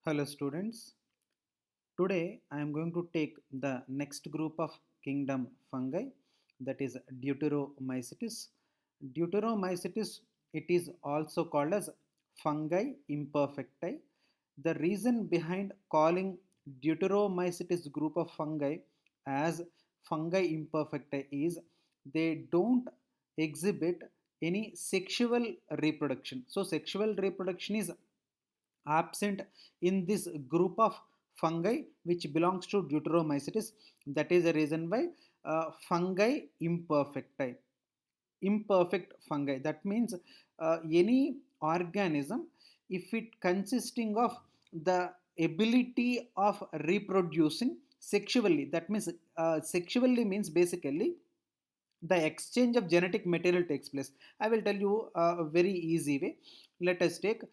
Hello students. Today I am going to take the next group of kingdom fungi, that is Deuteromycetes. Deuteromycetes, it is also called as fungi imperfecti. The reason behind calling Deuteromycetes group of fungi as fungi imperfecti is they don't exhibit any sexual reproduction. So sexual reproduction is absent in this group of fungi which belongs to Deuteromycetes. That is the reason why fungi imperfecti. Imperfect fungi. That means any organism, if it consisting of the ability of reproducing sexually, that means sexually means basically the exchange of genetic material takes place. I will tell you a very easy way. Let us take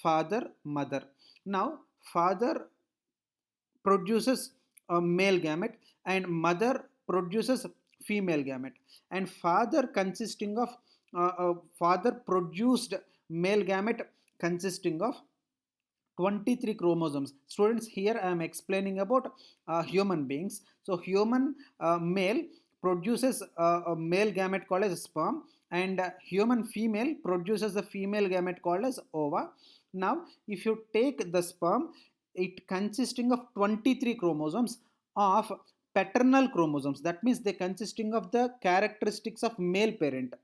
father mother. Now father produces a male gamete and mother produces female gamete, and father consisting of father produced male gamete consisting of 23 chromosomes. Students, here I am explaining about human beings. So human male produces a male gamete called as sperm, and human female produces a female gamete called as ova. Now if you take the sperm, it consisting of 23 chromosomes of paternal chromosomes. That means they consisting of the characteristics of male parent,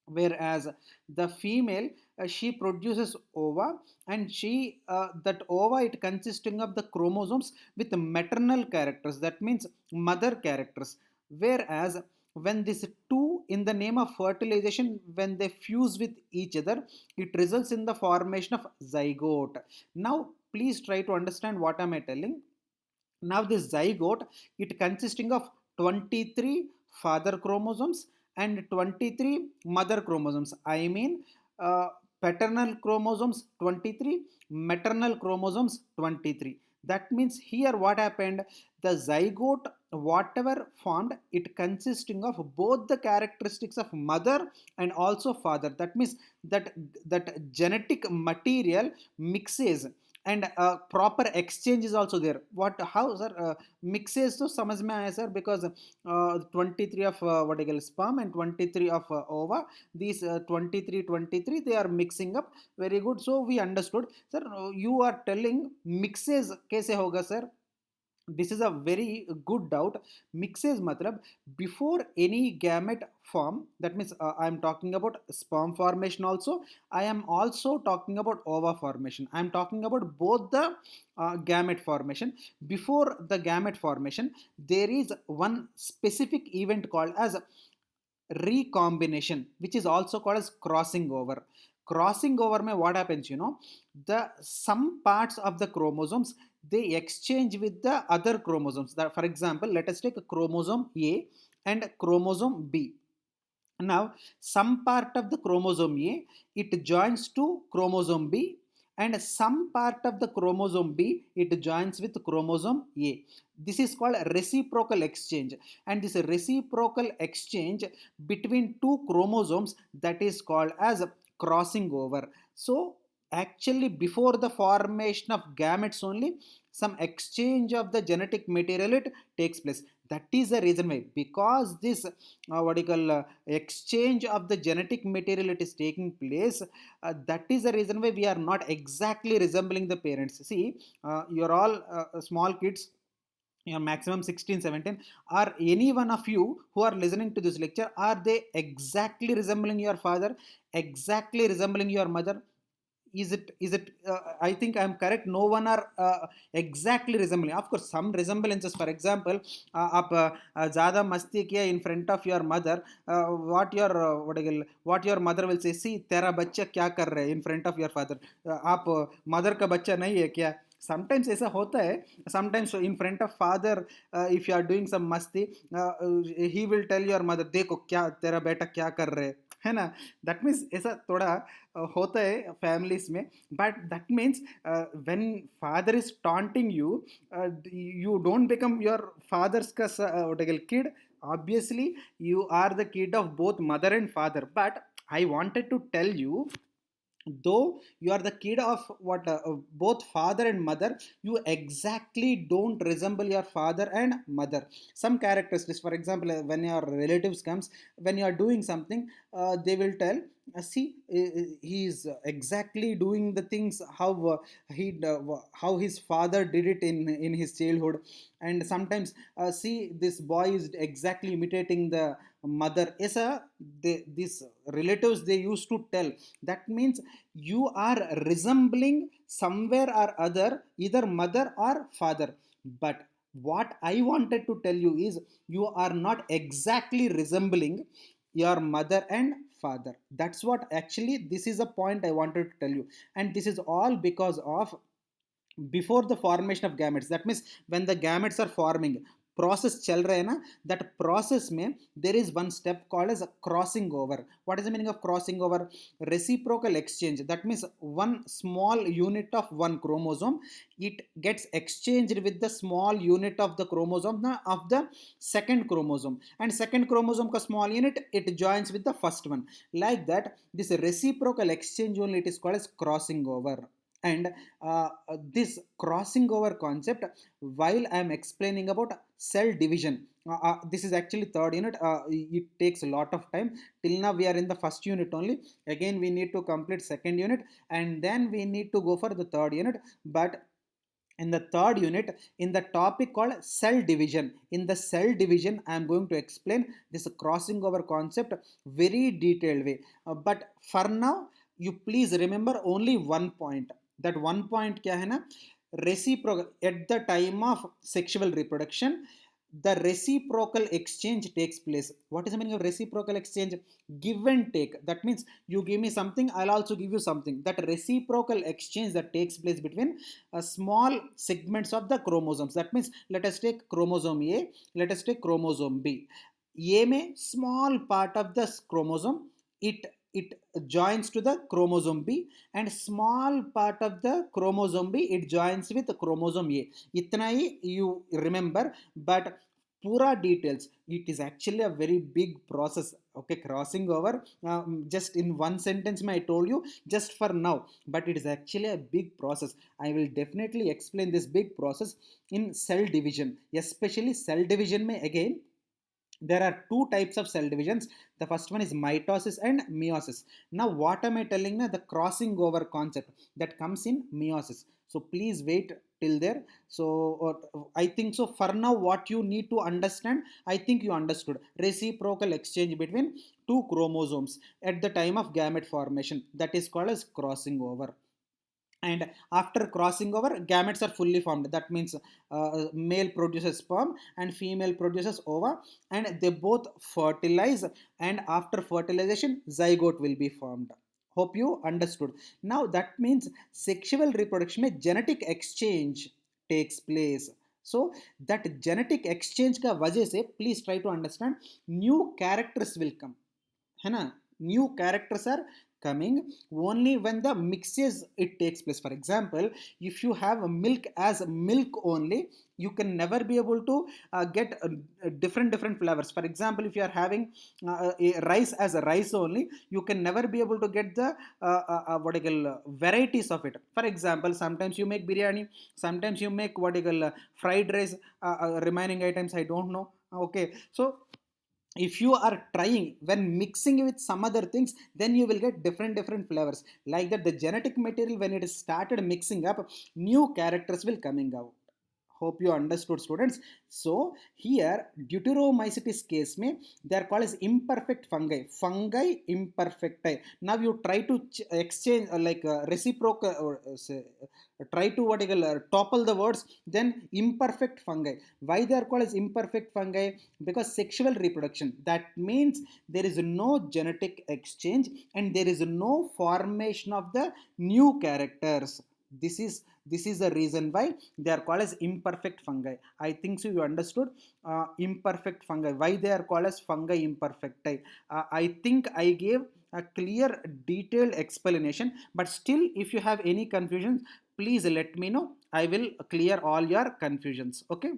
whereas the female, she produces ova, and she that ova, it consisting of the chromosomes with maternal characters, that means mother characters. Whereas when these two, in the name of fertilization, when they fuse with each other, it results in the formation of zygote. Now please try to understand what am I telling. Now this zygote, it consisting of 23 father chromosomes and 23 mother chromosomes. I mean uh, paternal chromosomes 23, maternal chromosomes 23. That means here what happened, the zygote whatever formed, it consisting of both the characteristics of mother and also father. That means that that genetic material mixes, and proper exchange is also there. What, how sir, mixes तो समझ में आया sir, because 23 of what I call sperm and 23 of ova, these 23 23 they are mixing up. Very good, so we understood sir. You are telling mixes कैसे होगा sir? This is a very good doubt. Mixes matlab before any gamete form. That means I am talking about sperm formation also, I am also talking about ova formation, I am talking about both the gamete formation. Before the gamete formation, there is one specific event called as recombination, which is also called as crossing over. Crossing over mein what happens, you know, the some parts of the chromosomes, they exchange with the other chromosomes. That, for example, let us take a chromosome A and chromosome B. Now some part of the chromosome A, it joins to chromosome B, and some part of the chromosome B, it joins with chromosome A. This is called reciprocal exchange, and this reciprocal exchange between two chromosomes, that is called as crossing over. So actually before the formation of gametes only, some exchange of the genetic material it takes place. That is the reason why, because this what you call exchange of the genetic material it is taking place. That is the reason why we are not exactly resembling the parents. See, you're all small kids, you maximum 16 17. Are any one of you who are listening to this lecture, are they exactly resembling your father, exactly resembling your mother? Is it I think I am correct, no one are exactly resembling. Of course some resemblances, for example, आप ज़्यादा मस्ती किया in front of your mother, what your mother will say, see तेरा बच्चा क्या कर रहा है in front of your father. आप mother का बच्चा नहीं है क्या? Sometimes ऐसा होता है. Sometimes in front of father, if you are doing some मस्ती, he will tell your mother, देखो क्या तेरा बेटा क्या कर रहे है ना. That means ऐसा थोड़ा होता है families में. But that means when father is taunting you, you don't become your father's what I call kid. Obviously you are the kid of both mother and father. But I wanted to tell you though you are the kid of both father and mother, you exactly don't resemble your father and mother. Some characteristics, for example, when your relatives comes, when you are doing something, they will tell, see, he is exactly doing the things how how his father did it in his childhood. And sometimes, see, this boy is exactly imitating the mother. Yes, these relatives, they used to tell. That means you are resembling somewhere or other, either mother or father. But what I wanted to tell you is, you are not exactly resembling your mother and father. That's what actually, this is a point I wanted to tell you. And this is all because of before the formation of gametes. That means when the gametes are forming, process chal raha hai na, that process mein there is one step called as a crossing over. What is the meaning of crossing over? Reciprocal exchange. That means one small unit of one chromosome, it gets exchanged with the small unit of the chromosome of the second chromosome, and second chromosome ka small unit, it joins with the first one. Like that, this reciprocal exchange only, it is called as crossing over. And this crossing over concept, while I am explaining about cell division, this is actually third unit. It takes a lot of time. Till now we are in the first unit only. Again we need to complete second unit, and then we need to go for the third unit. But in the third unit, in the topic called cell division, in the cell division I am going to explain this crossing over concept very detailed way. But for now, you please remember only one point. That one point kya hai na, reciprocal. At the time of sexual reproduction, the reciprocal exchange takes place. What is the meaning of reciprocal exchange? Give and take. That means you give me something, I'll also give you something. That reciprocal exchange that takes place between small segments of the chromosomes. That means, let us take chromosome A, let us take chromosome B. A में small part of the chromosome, it joins to the chromosome B, and small part of the chromosome B, it joins with the chromosome A. इतना ही you remember. But pura details, it is actually a very big process. Okay, crossing over, just in one sentence I told you just for now, but it is actually a big process. I will definitely explain this big process in cell division. Especially cell division mein, again there are two types of cell divisions. The first one is mitosis and meiosis. Now what am I telling now? The crossing over concept that comes in meiosis. So please wait till there. So I think so for now, what you need to understand, I think you understood. Reciprocal exchange between two chromosomes at the time of gamete formation, that is called as crossing over. And after crossing over, gametes are fully formed. That means male produces sperm and female produces ova, and they both fertilize, and after fertilization zygote will be formed. Hope you understood. Now that means sexual reproduction में genetic exchange takes place. So that genetic exchange का वजह से, please try to understand, new characters will come, है ना? New characters are coming only when the mixes it takes place. For example, if you have a milk as milk only, you can never be able to get different flavors. For example, if you are having a rice as a rice only, you can never be able to get the what you call varieties of it. For example, sometimes you make biryani, sometimes you make what you call fried rice, remaining items I don't know. Okay, so if you are trying, when mixing with some other things, then you will get different flavors. Like that, the genetic material, when it is started mixing up, new characters will coming out. Hope you understood, students. So here, deuteromycetes case mein, they are called as imperfect fungi. Fungi imperfecti. Now you try to exchange like reciprocal, try to what you call topple the words, then imperfect fungi. Why they are called as imperfect fungi? Because sexual reproduction, that means there is no genetic exchange and there is no formation of the new characters. This is the reason why they are called as imperfect fungi. I think so you understood. Imperfect fungi, why they are called as fungi imperfecti. I think I gave a clear detailed explanation, but still if you have any confusions, please let me know. I will clear all your confusions. Okay.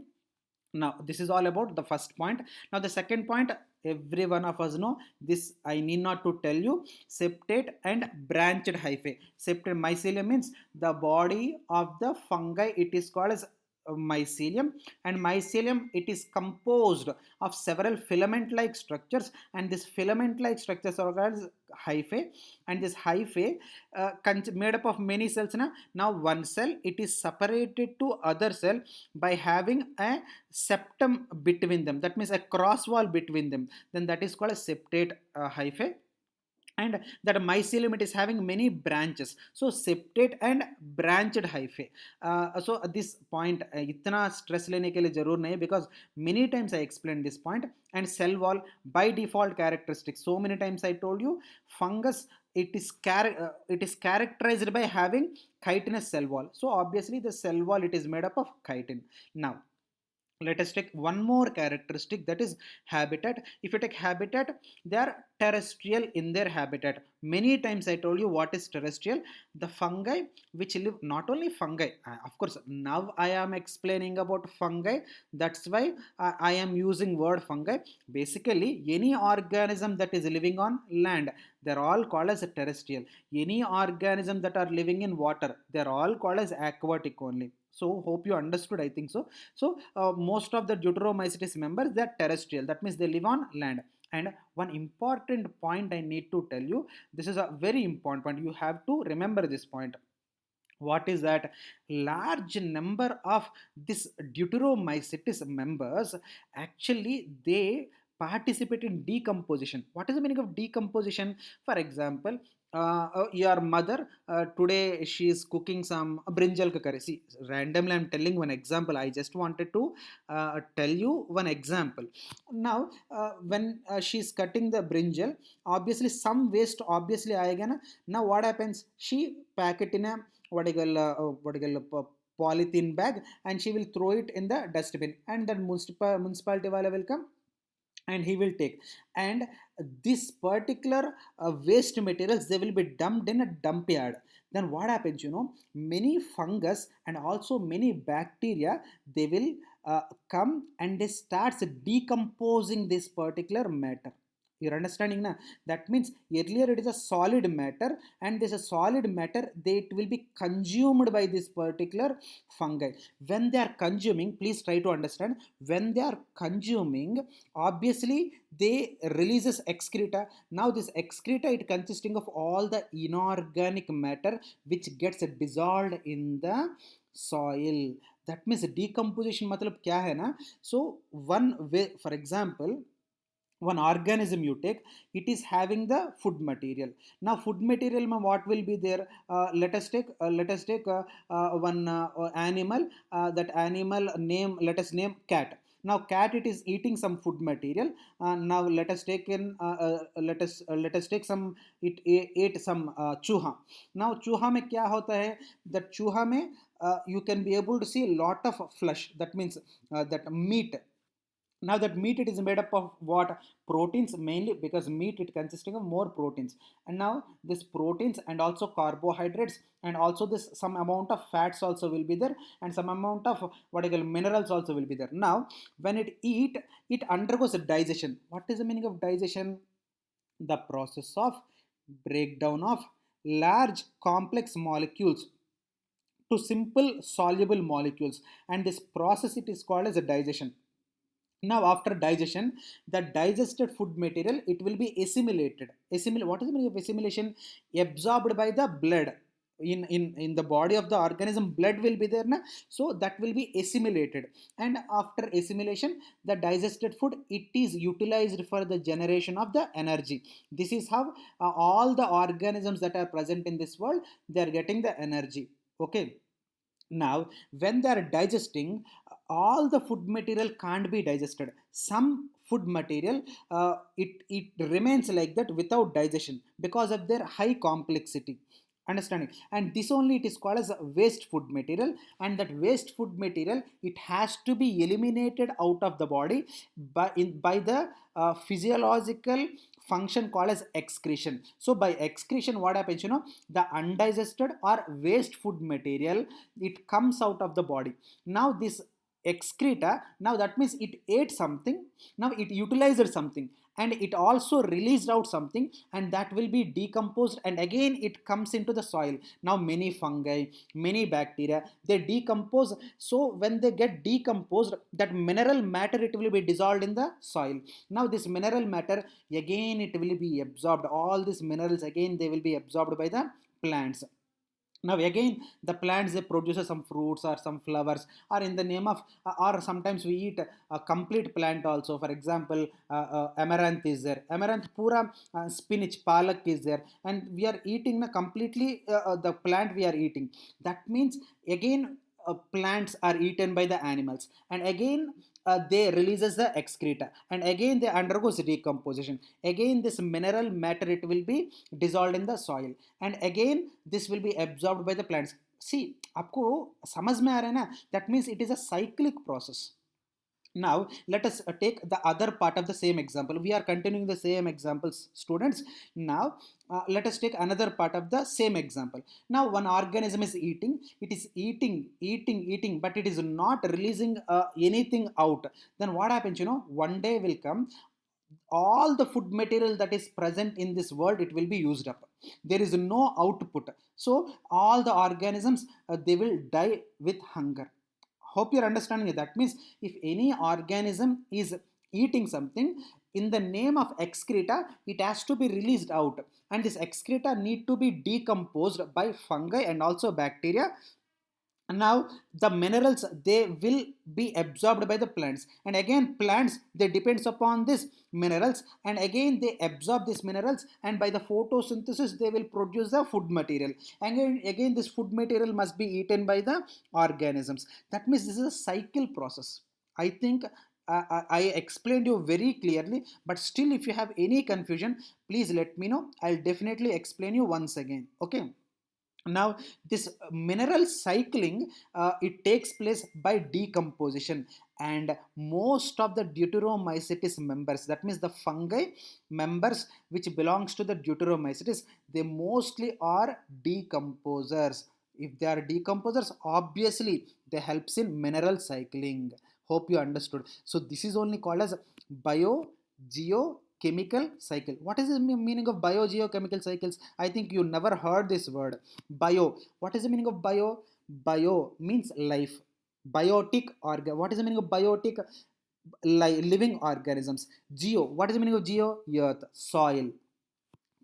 Now this is all about the first point. Now the second point, every one of us know this, I need not to tell you. Septate and branched hyphae. Septate mycelium means the body of the fungi, it is called as mycelium. And mycelium, it is composed of several filament like structures, and this filament like structures are called as hyphae. And this hyphae made up of many cells na? Now one cell, it is separated to other cell by having a septum between them, that means a cross wall between them, then that is called a septate hyphae. And that mycelium, it is having many branches, so septate and branched hyphae. So this point itna stress lene ke liye zarur nahi, because many times I explained this point. And cell wall by default characteristics, so many times I told you, fungus, it is characterized by having chitinous cell wall. So obviously the cell wall, it is made up of chitin. Now let us take one more characteristic, that is habitat. If you take habitat, they are terrestrial in their habitat. Many times I told you what is terrestrial. The fungi which live, not only fungi, of course now I am explaining about fungi, that's why I am using word fungi. Basically any organism that is living on land, they're all called as terrestrial. Any organism that are living in water, they're all called as aquatic only. So hope you understood, I think so. So most of the Deuteromycetes members, they are terrestrial, that means they live on land. And one important point I need to tell you, this is a very important point, you have to remember this point. What is that? Large number of this Deuteromycetes members, actually they participate in decomposition. What is the meaning of decomposition? For example, your mother, today she is cooking some brinjal ka curry. See, randomly I'm telling one example, I just wanted to tell you one example. Now when she is cutting the brinjal, obviously some waste obviously aayega na. Now what happens, she pack it in a what do you call, polythene bag, and she will throw it in the dustbin, and that municipality wala will come and he will take. And this particular waste materials, they will be dumped in a dump yard. Then what happens, many fungus and also many bacteria, they will come and they starts decomposing this particular matter. You're understanding now? That means earlier it is a solid matter, and this a solid matter, they it will be consumed by this particular fungi. When they are consuming, please try to understand. When they are consuming, obviously they releases excreta. Now this excreta, it consisting of all the inorganic matter which gets dissolved in the soil. That means decomposition matlab kya hai na. So one way, for example, one organism you take, it is having the food material. Now food material what will be there? Let us take one animal. That animal name, let us name cat. Now cat, it is eating some food material. Now let us take some, it ate some chuha. Now chuha mein kya hota hai? That chuha mein you can be able to see a lot of flesh, that means that meat. Now that meat, it is made up of what? Proteins mainly, because meat, it consisting of more proteins. And now this proteins and also carbohydrates, and also this some amount of fats also will be there, and some amount of what I call minerals also will be there. Now when it eat, it undergoes a digestion. What is the meaning of digestion? The process of breakdown of large complex molecules to simple soluble molecules, and this process, it is called as a digestion. Now after digestion, the digested food material, it will be assimilated. What is the meaning of assimilation? Absorbed by the blood. In the body of the organism, blood will be there na? So that will be assimilated, and after assimilation, the digested food, it is utilized for the generation of the energy. This is how all the organisms that are present in this world, they are getting the energy. Okay. Now when they are digesting, all the food material can't be digested. Some food material, it remains like that without digestion because of their high complexity. Understanding? And this only, it is called as a waste food material. And that waste food material, it has to be eliminated out of the body by the physiological function called as excretion. So by excretion, what happens, the undigested or waste food material, it comes out of the body. Now this excreta. Now that means it ate something, now it utilized something, and it also released out something, and that will be decomposed, and again it comes into the soil. Now many fungi, many bacteria, they decompose. So when they get decomposed, that mineral matter, it will be dissolved in the soil. Now this mineral matter, again it will be absorbed, all these minerals again they will be absorbed by the plants. Now again the plants, they produce some fruits or some flowers, or in the name of or sometimes we eat a complete plant also. For example, amaranth is there, amaranth pura, spinach, palak is there, and we are eating the completely the plant we are eating. That means again plants are eaten by the animals, and again they releases the excreta, and again they undergoes decomposition. Again this mineral matter, it will be dissolved in the soil, and again this will be absorbed by the plants. See, आपको समझ में आ रहा है ना? That means it is a cyclic process. Now let us take the other part of the same example. We are continuing the same examples, students. Now let us take another part of the same example. Now one organism is eating, it is eating, but it is not releasing anything out. Then what happens? One day will come, all the food material that is present in this world, it will be used up. There is no output. So all the organisms, they will die with hunger. Hope you're understanding it. That means if any organism is eating something, in the name of excreta, it has to be released out, and this excreta need to be decomposed by fungi and also bacteria. Now the minerals, they will be absorbed by the plants, and again plants, they depends upon this minerals, and again they absorb these minerals, and by the photosynthesis they will produce the food material. Again this food material must be eaten by the organisms. That means this is a cycle process. I think I explained you very clearly, but still if you have any confusion, please let me know. I'll definitely explain you once again. Okay. Now this mineral cycling, it takes place by decomposition, and most of the deuteromycetes members, that means the fungi members which belongs to the deuteromycetes, they mostly are decomposers. If they are decomposers, obviously they helps in mineral cycling. Hope you understood. So this is only called as biogeochemical cycle. What is the meaning of biogeochemical cycles? I think you never heard this word. Bio. What is the meaning of bio? Bio means life. Biotic organ. What is the meaning of biotic? Living organisms. Geo. What is the meaning of geo? Earth, soil.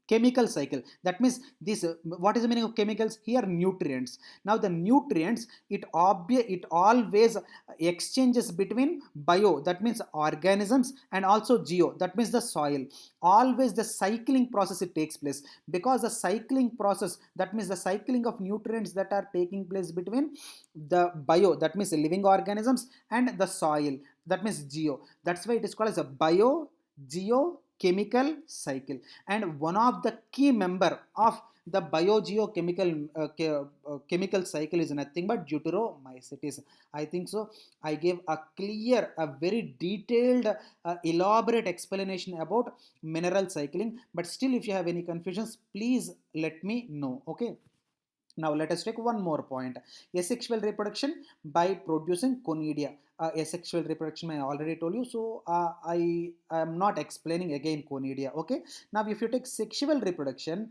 Chemical cycle, that means this what is the meaning of chemicals here? Nutrients. Now the nutrients, it always exchanges between bio, that means organisms, and also geo, that means the soil. Always the cycling process, it takes place, because the cycling process, that means the cycling of nutrients that are taking place between the bio, that means the living organisms, and the soil, that means geo. That's why it is called as a bio geo chemical cycle. And one of the key member of the biogeochemical chemical cycle is nothing but deuteromycetes. I think so. I gave a clear, a very detailed, elaborate explanation about mineral cycling. But still, if you have any confusions, please let me know. Okay. Now let us take one more point. Asexual reproduction by producing conidia. Asexual reproduction I already told you, so I am not explaining again conidia. Okay. Now if you take sexual reproduction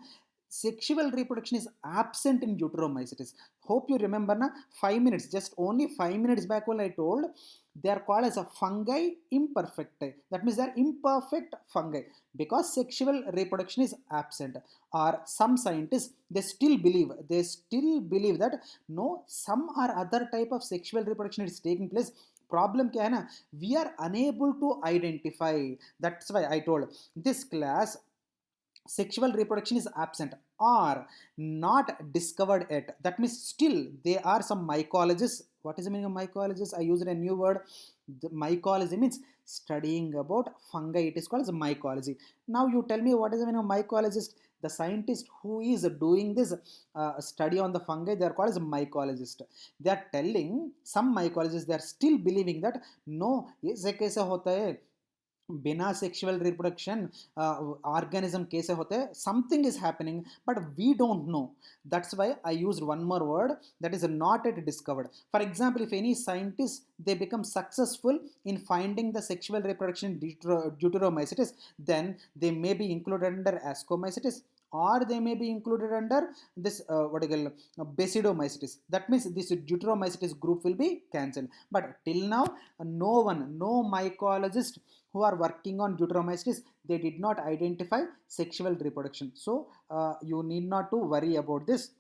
is absent in deuteromycetes. Hope you remember na, 5 minutes, just only 5 minutes back when I told they are called as a fungi imperfecti. That means they are imperfect fungi because sexual reproduction is absent. Or some scientists, they still believe that no, some or other type of sexual reproduction is taking place. Problem क्या है ना, we are unable to identify. That's why I told this class sexual reproduction is absent or not discovered yet. That means still there are some mycologists. What is the meaning of mycologist? I used a new word. The mycology means studying about fungi. It is called as mycology. Now you tell me what is the meaning of mycologist? The scientist who is doing this study on the fungi, they are called as mycologist. They are telling, some mycologists, they are still believing that no, ऐसे कैसे होता है, बिना sexual reproduction organism कैसे होते हैं, something is happening but we don't know. That's why I used one more word, that is not yet discovered. For example, if any scientist they become successful in finding the sexual reproduction deuteromycetes, then they may be included under ascomycetes, or they may be included under this what you call basidomycetes. That means this deuteromycetes group will be cancelled. But till now, no one, no mycologist who are working on deuteromycetes, they did not identify sexual reproduction. So you need not to worry about this.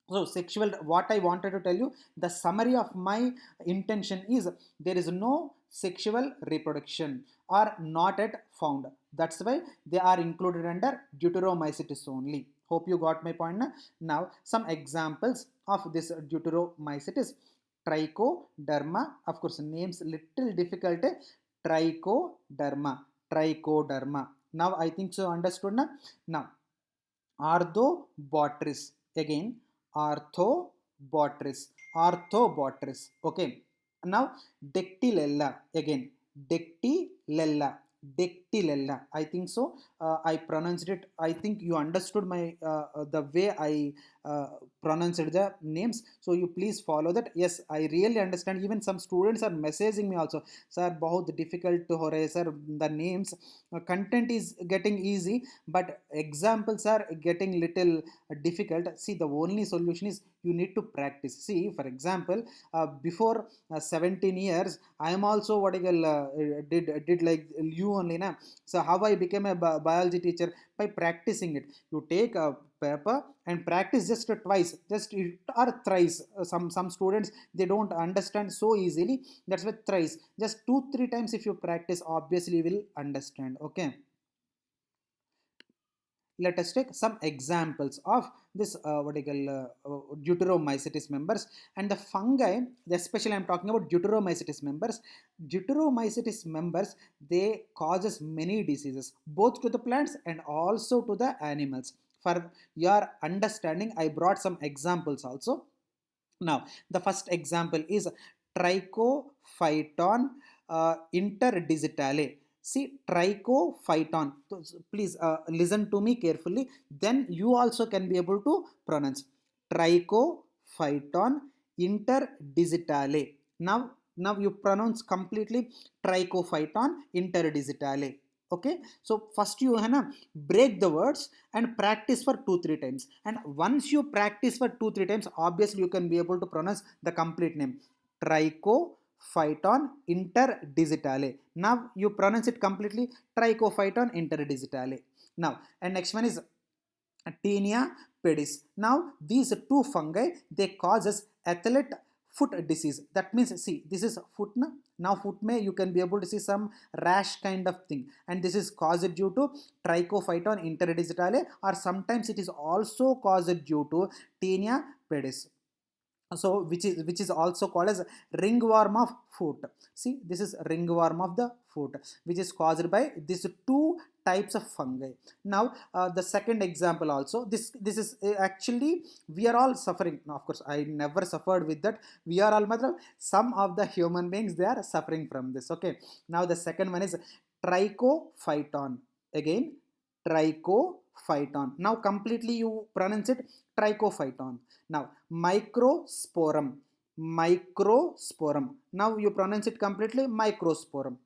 So sexual, what I wanted to tell you, the summary of my intention is, there is no sexual reproduction or not yet found. That's why they are included under deuteromycetes only. Hope you got my point now. Now some examples of this deuteromycetes: trichoderma. Of course names little difficult. Trichoderma, trichoderma. Now I think so understood na. Now arthobotrytis, again arthobotrytis, arthobotrytis. Okay. Now dactylella, again dactylella, dactylella. I think so I pronounced it, I think you understood my the way I pronounced the names, so you please follow that. Yes, I really understand. Even some students are messaging me also, sir bahut difficult to ho rahe sir, the names content is getting easy but examples are getting little difficult. See, the only solution is you need to practice. See, for example, before 17 years I am also what I call, did like you only na. So how I became a biology teacher? By practicing it. You take a paper and practice just twice, just or thrice. Some students they don't understand so easily, that's why thrice, just 2 3 times if you practice, obviously you will understand. Okay, let us take some examples of this what you call deuteromycetes members and the fungi. Especially I'm talking about deuteromycetes members. Deuteromycetes members, they causes many diseases both to the plants and also to the animals. For your understanding, I brought some examples also. Now the first example is trichophyton interdigitale. See, trichophyton. Please listen to me carefully. Then you also can be able to pronounce trichophyton interdigitale. Now you pronounce completely trichophyton interdigitale. Okay, so first you break the words and practice for 2 3 times, and once you practice for 2 3 times, obviously you can be able to pronounce the complete name, trichophyton interdigitale. Now you pronounce it completely, trichophyton interdigitale. Now, and next one is Taenia pedis. Now these two fungi, they causes athlete foot disease. That means, see, this is foot na. Now foot may you can be able to see some rash kind of thing, and this is caused due to trichophyton interdigitale, or sometimes it is also caused due to Taenia pedis. So which is also called as ringworm of foot. See, this is ringworm of the foot, which is caused by these two types of fungi. Now the second example also, this is actually we are all suffering. Now, of course I never suffered with that. We are all some of the human beings, they are suffering from this. Okay, now the second one is trichophyton. Again, trichophyton. Now completely you pronounce it trichophyton. Now microsporum, microsporum. Now you pronounce it completely microsporum.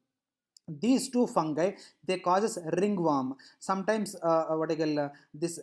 These two fungi, they causes ringworm. Sometimes what I call this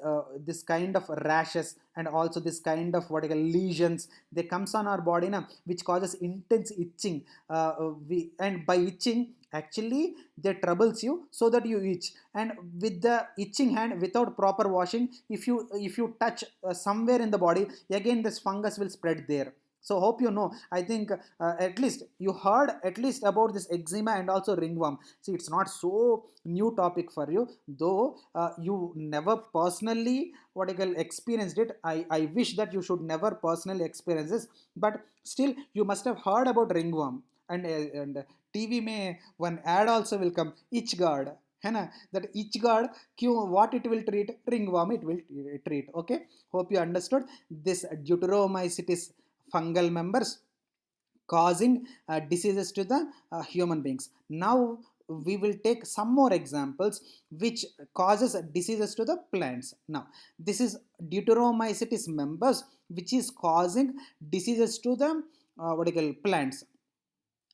kind of rashes, and also this kind of what I call lesions, they comes on our body now, which causes intense itching. And by itching, actually they troubles you so that you itch, and with the itching hand, without proper washing, if you touch somewhere in the body, again this fungus will spread there. So hope you know. I think at least you heard at least about this eczema and also ringworm. See, it's not so new topic for you, though you never personally what I call experienced it. I wish that you should never personally experience this, but still you must have heard about ringworm. And TV may one ad also will come, itch guard, है ना, that itch guard क्यों, what it will treat, ringworm it will treat. Okay, hope you understood. This deuteromycetes fungal members causing diseases to the human beings. Now we will take some more examples which causes diseases to the plants. Now this is Deuteromycetes members which is causing diseases to the what do you call plants.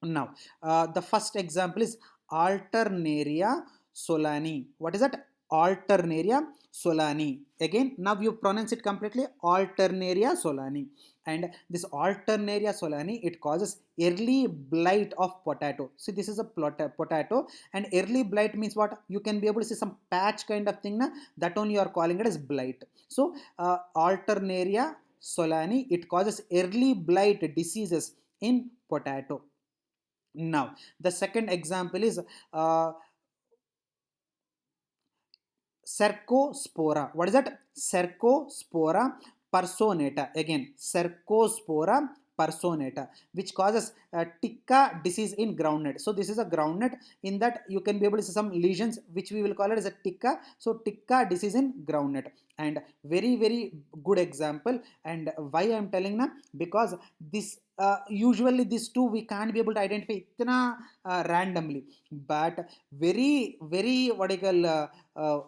Now, the first example is Alternaria solani. What is that? Alternaria solani. Again, now you pronounce it completely Alternaria solani. And this Alternaria solani, it causes early blight of potato. See, this is a potato, and early blight means what? You can be able to see some patch kind of thing. Na? That only you are calling it as blight. So, Alternaria solani, it causes early blight diseases in potato. Now, the second example is Cercospora. What is that? Cercospora personata. Again, Cercospora personata, which causes ticca disease in groundnut. So this is a groundnut. In that you can be able to see some lesions, which we will call it as a ticca. So ticca disease in groundnut. And very good example. And why I am telling now? Because this usually these two we can't be able to identify itna randomly, but very what I call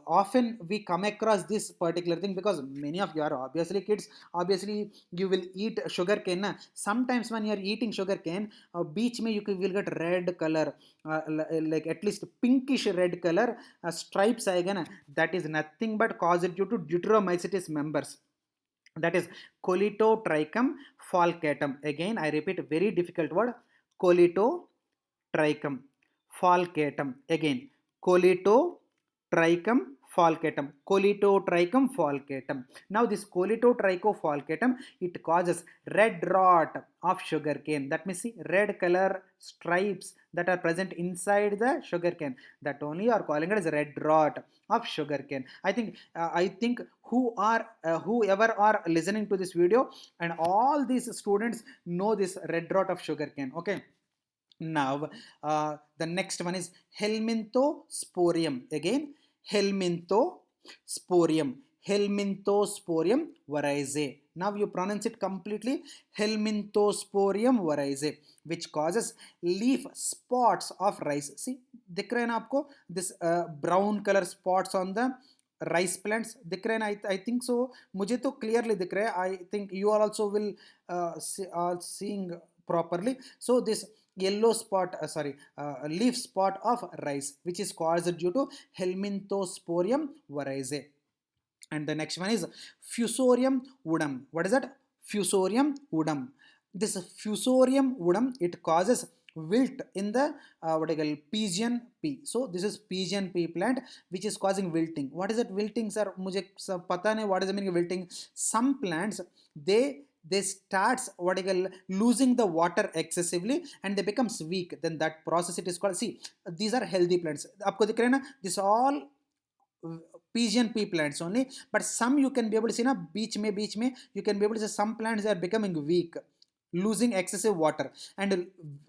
often we come across this particular thing, because many of you are obviously kids. Obviously you will eat sugar cane na? Sometimes when you are eating sugar cane, beach mein will get red color, like at least pinkish red color stripes aega na? That is nothing but caused due to Deuteromycetes members, that is Colitotrichum falcatum. Again I repeat, very difficult word, Colitotrichum falcatum. Again, Colitotrichum falcatum. Colitotrichum falcatum. Now this Colitotrichum falcatum, it causes red rot of sugarcane. That means see red color stripes that are present inside the sugarcane. That only are calling it as red rot of sugarcane. I think whoever are listening to this video, and all these students know this red rot of sugarcane. Okay. Now, the next one is Helminthosporium. Again, Helminthosporium. Helminthosporium varese. Now you pronounce it completely Helminthosporium varese, which causes leaf spots of rice. See, दिख रहे हैं ना आपको this brown color spots on the rice plants दिख रहे हैं. I think so. मुझे तो clearly दिख रहे हैं. I think you all also will are seeing properly. So this yellow spot leaf spot of rice, which is caused due to Helminthosporium varese. And the next one is Fusarium woodum. What is that? Fusarium woodum. This Fusarium woodum, it causes wilt in the what I call pigeon pea. So this is pigeon pea plant which is causing wilting. What is that wilting, sir? मुझे पता नहीं what is the meaning of wilting. Some plants they starts what I call losing the water excessively and they becomes weak. Then that process it is called. See, these are healthy plants. आपको दिख रहे हैं ना? This all pigeon pea plants only, but some you can be able to see na beach mein you can be able to see some plants are becoming weak, losing excessive water, and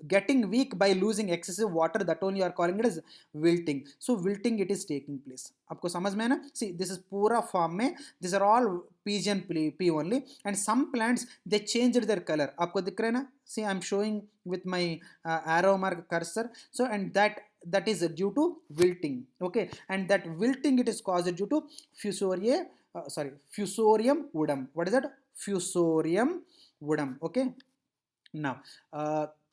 getting weak by losing excessive water, that only you are calling it as wilting. So wilting it is taking place. आपको समझ में है ना? See, this is pura form में, these are all pigeon pea only, and some plants they changed their color. आपको दिख रहा है ना? See, I'm showing with my arrow mark cursor. So and that is due to wilting. Okay, and that wilting it is caused due to Fusarium woodum. What is that? Fusarium woodum. Okay. Now,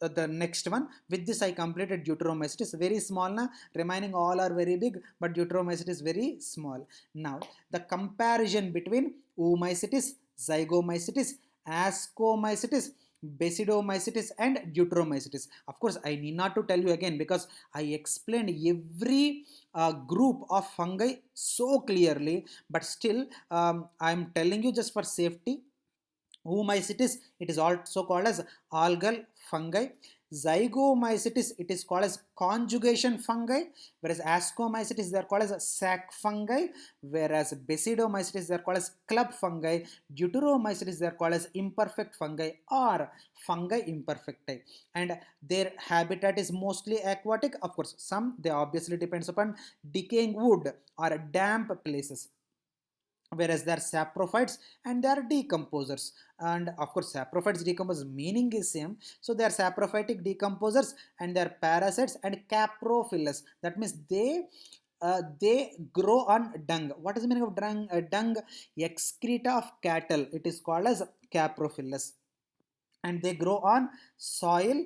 the next one, with this I completed Deuteromycetes. Very small na, remaining all are very big, but Deuteromycetes is very small. Now, the comparison between Oomycetes, Zygomycetes, Ascomycetes, Basidiomycetes and Deuteromycetes. Of course, I need not to tell you again because I explained every group of fungi so clearly, but still I am telling you just for safety. Oomycetes, it is also called as algal fungi. Zygomycetes, it is called as conjugation fungi, whereas Ascomycetes, they are called as sac fungi, whereas Basidiomycetes, they are called as club fungi. Deuteromycetes, they are called as imperfect fungi or fungi imperfecti. And their habitat is mostly aquatic. Of course, some, they obviously depends upon decaying wood or damp places. whereas they are saprophytes and they are decomposers. And of course saprophytes decompose meaning is same, so they are saprophytic decomposers and they are parasites and caprophilous. That means they grow on dung. What is the meaning of dung? Dung excreta of cattle, it is called as caprophilous. And they grow on soil,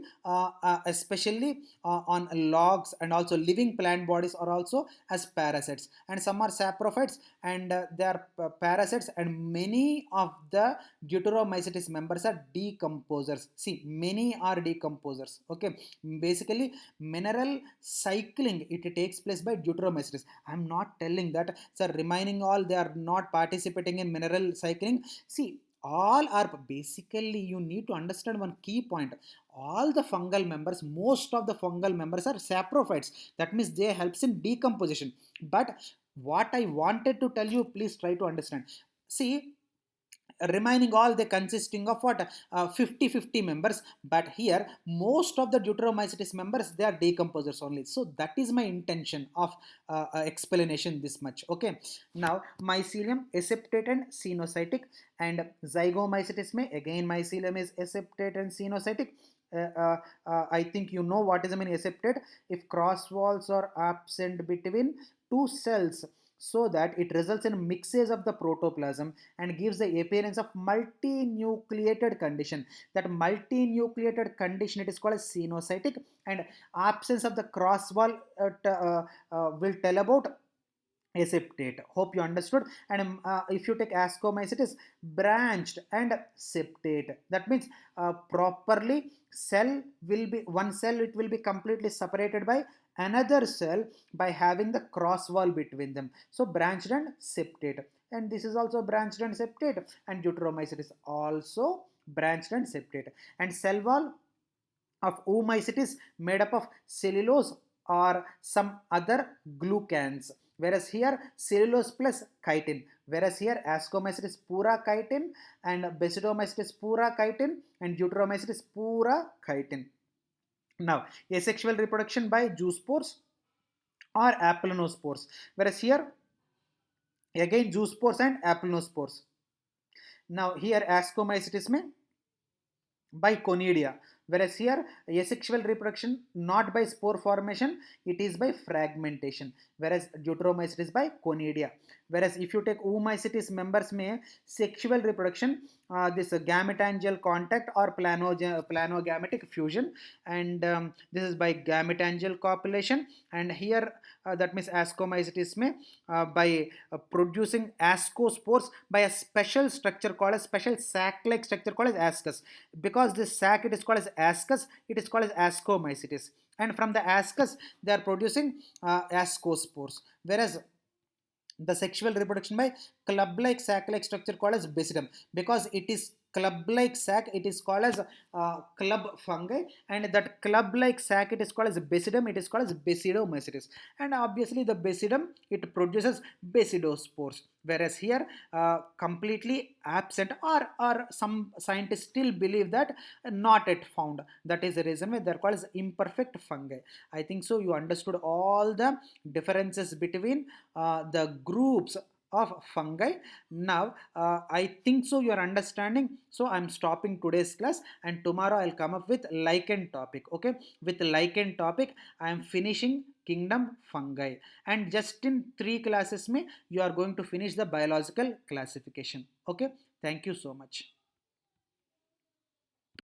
especially on logs, and also living plant bodies are also as parasites. And some are saprophytes and they are parasites, and many of the deuteromycetes members are decomposers. See, many are decomposers. Okay, basically mineral cycling it takes place by deuteromycetes. I'm not telling that sir remaining all they are not participating in mineral cycling. See, all are basically, you need to understand one key point. All the fungal members, most of the fungal members are saprophytes. That means they helps in decomposition. But what I wanted to tell you, please try to understand. See, remaining all they consisting of what 50-50 members, but here most of the deuteromycetes members they are decomposers only. So that is my intention of explanation this much. Okay, now mycelium aseptate and cenocytic, and zygomycetes may again mycelium is aseptate and cenocytic. I think you know what is the mean aseptate. If cross walls are absent between two cells, so that it results in mixes of the protoplasm and gives the appearance of multinucleated condition. That multinucleated condition it is called as cenocytic, and absence of the cross wall will tell about aseptate. Hope you understood. And if you take ascomycetes, branched and septate. That means properly cell will be one cell, it will be completely separated by another cell by having the cross wall between them. So branched and septate. And this is also branched and septate. And deuteromycetes also branched and septate. And cell wall of oomycetes made up of cellulose or some other glucans, whereas here cellulose plus chitin, whereas here ascomycetes pura chitin and basidomycetes pura chitin and deuteromycetes pura chitin. Now asexual reproduction by zoospores or apelnospores, whereas here again zoospores and apelnospores. Now here ascomycetes may by conidia, whereas here asexual reproduction not by spore formation, it is by fragmentation, whereas deuteromycetes by conidia. Whereas if you take oomycetes members may sexual reproduction, this gametangial contact or planogametic fusion, and this is by gametangial copulation. And here that means ascomycetes may by producing ascospores by a special structure called a special sac-like structure called as ascus. Because this sac it is called as ascus, it is called as ascomycetes. And from the ascus they are producing ascospores. Whereas the sexual reproduction by club-like sac-like structure called as basidium, because it is club-like sac it is called as club fungi, and that club-like sac it is called as basidium, it is called as basidomycetes. And obviously the basidium it produces basidospores, whereas here completely absent, or some scientists still believe that not yet found. That is the reason why they're called as imperfect fungi. I think so you understood all the differences between the groups of fungi. Now I think so you are understanding. So I'm stopping today's class, and tomorrow I'll come up with lichen topic. Okay, with lichen topic I am finishing kingdom fungi, and just in 3 classes may you are going to finish the biological classification. Okay, thank you so much.